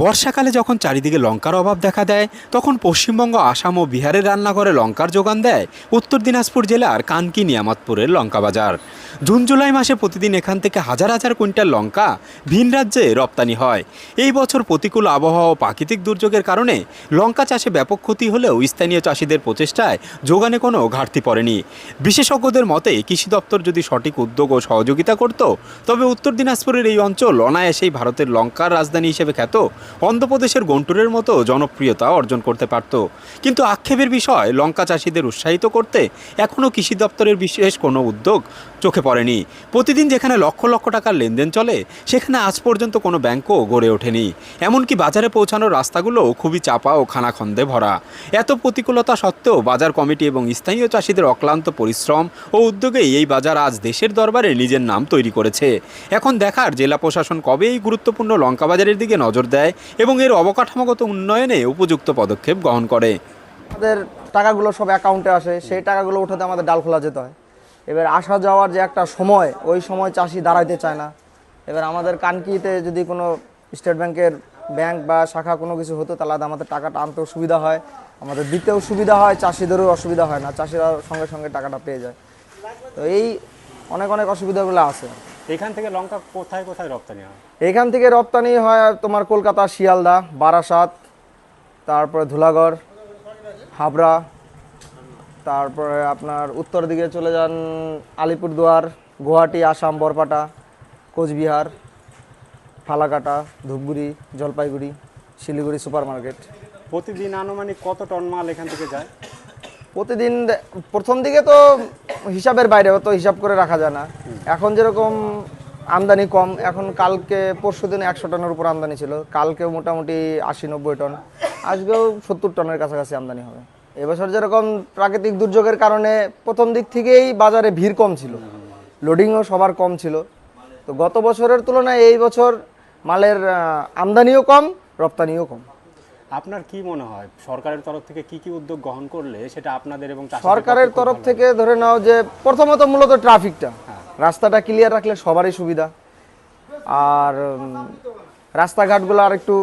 বর্ষাকালে যখন চারিদিকে লঙ্কার অভাব দেখা দেয়, তখন পশ্চিমবঙ্গ, আসাম ও বিহারের রান্নাঘরে লঙ্কার যোগান দেয় উত্তর দিনাজপুর জেলার কানকি নিয়ামতপুরের লঙ্কা বাজার। জুন জুলাই মাসে প্রতিদিন এখান থেকে হাজার হাজার কুইন্টাল লঙ্কা ভিন রাজ্যে রপ্তানি হয়। এই বছর প্রতিকূল আবহাওয়া ও প্রাকৃতিক দুর্যোগের কারণে লঙ্কা চাষে ব্যাপক ক্ষতি হলেও স্থানীয় চাষিদের প্রচেষ্টায় যোগানে কোনো ঘাটতি পড়েনি। বিশেষজ্ঞদের মতে কৃষি দপ্তর যদি সঠিক উদ্যোগ ও সহযোগিতা করত, তবে উত্তর দিনাজপুরের এই অঞ্চল অনায়াসেই ভারতের লঙ্কার রাজধানী হিসেবে খ্যাত অন্ধ্রপ্রদেশের গুন্টুরের মতো জনপ্রিয়তা অর্জন করতে পারত। কিন্তু আক্ষেপের বিষয়, লঙ্কা চাষিদের উৎসাহিত করতে এখনও কৃষি দপ্তরের বিশেষ কোনো উদ্যোগ চোখে পড়েনি। প্রতিদিন যেখানে লক্ষ লক্ষ টাকার লেনদেন চলে, সেখানে আজ পর্যন্ত কোনো ব্যাংকও গড়ে ওঠেনি। এমনকি বাজারে পৌঁছানোর রাস্তাগুলো খুবই চাপা ও খানাখন্দে ভরা। এত প্রতিকূলতা সত্ত্বেও বাজার কমিটি এবং স্থানীয় চাষিদের অক্লান্ত পরিশ্রম ও উদ্যোগেই এই বাজার আজ দেশের দরবারে নিজের নাম তৈরি করেছে। এখন দেখার জেলা প্রশাসন কবে এই গুরুত্বপূর্ণ লঙ্কা বাজারের দিকে নজর দেয় এবং এর অবকাঠামোগত উন্নয়নে উপযুক্ত পদক্ষেপ গ্রহণ করে। আমাদের টাকাগুলো সব অ্যাকাউন্টে আসে, সেই টাকাগুলো উঠাতে আমাদের ডালখোলা যেতে হয়। এবার আসা যাওয়ার যে একটা সময়, ওই সময় চাষি দাঁড়াইতে চায় না। এবার আমাদের কানকিতে যদি কোনো স্টেট ব্যাংকের ব্যাংক বা শাখা কোনো কিছু হতো, তাহলে আমাদের টাকাটা আনতেও সুবিধা হয়, আমাদের দিতেও সুবিধা হয়, চাষিদেরও অসুবিধা হয় না, চাষিরা সঙ্গে সঙ্গে টাকাটা পেয়ে যায়। তো এই অনেক অনেক অসুবিধাগুলো আছে। এখান থেকে লঙ্কা কোথায় কোথায় রপ্তানি হয়? এখান থেকে রপ্তানি হয় তোমার কলকাতা, শিয়ালদা, বারাসাত, তারপরে ধুলাগড়, হাবড়া, তারপরে আপনার উত্তর দিকে চলে যান আলিপুরদুয়ার, গুয়াহাটি, আসাম, বরপাটা, কোচবিহার, ফালাকাটা, ধূপগুড়ি, জলপাইগুড়ি, শিলিগুড়ি সুপার মার্কেট। প্রতিদিন আনুমানিক কত টন মাল এখান থেকে যায়? প্রতিদিন প্রথম দিকে তো হিসাবের বাইরে, তো হিসাব করে রাখা যায় না। এখন যেরকম আমদানি কম, এখন কালকে পরশু দিন 100 টনের উপর আমদানি ছিল, কালকে মোটামুটি 80-90 টন, আজকেও 70 টনের কাছাকাছি আমদানি হবে। এবছর যেরকম প্রাকৃতিক দুর্যোগের কারণে প্রথম দিক থেকেই বাজারে ভিড় কম ছিল, লোডিংও সবার কম ছিল। তো গত বছরের তুলনায় এই বছর মালের আমদানিও কম, রপ্তানিও কম। আপনার কি মনে হয় সরকারের তরফ থেকে কি কি উদ্যোগ গ্রহণ করলে সেটা আপনাদের এবং সরকারের তরফ থেকে ধরে নাও যে প্রথমত মূলত ট্রাফিকটা, রাস্তাটা ক্লিয়ার রাখলে সবারই সুবিধা। আর রাস্তাঘাটগুলো আর একটু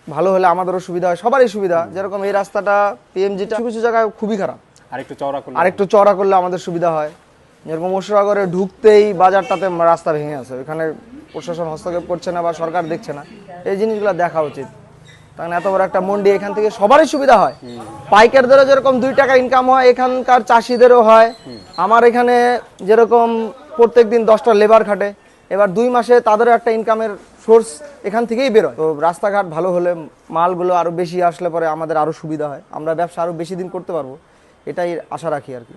ভালো হলে আমাদেরও সুবিধা হয়, সবারই সুবিধা। যেরকম এই রাস্তাটা পিএমজিটা কিছু জায়গায় খুবই খারাপ, আরেকটু চওড়া করলে আমাদের সুবিধা হয়। যেরকম মুর্শিদাবাদে ঢুকতেই বাজারটাতে রাস্তা ভেঙে আছে, ওইখানে প্রশাসন হস্তক্ষেপ করছে না বা সরকার দেখছে না। এই জিনিসগুলো দেখা উচিত। কারণ এত বড় একটা মন্ডি, এখান থেকে সবারই সুবিধা হয়। পাইকারদেরও যেরকম 2 টাকা ইনকাম হয়, এখানকার চাষিদেরও হয়। আমার এখানে যেরকম প্রত্যেকদিন 10টা লেবার খাটে, এবার 2 মাসে তাদেরও একটা ইনকামের সোর্স এখান থেকেই বেরোয়। তো রাস্তাঘাট ভালো হলে, মালগুলো আরও বেশি আসলে পরে আমাদের আরও সুবিধা হয়, আমরা ব্যবসা আরও বেশি দিন করতে পারবো, এটাই আশা রাখি আর কি।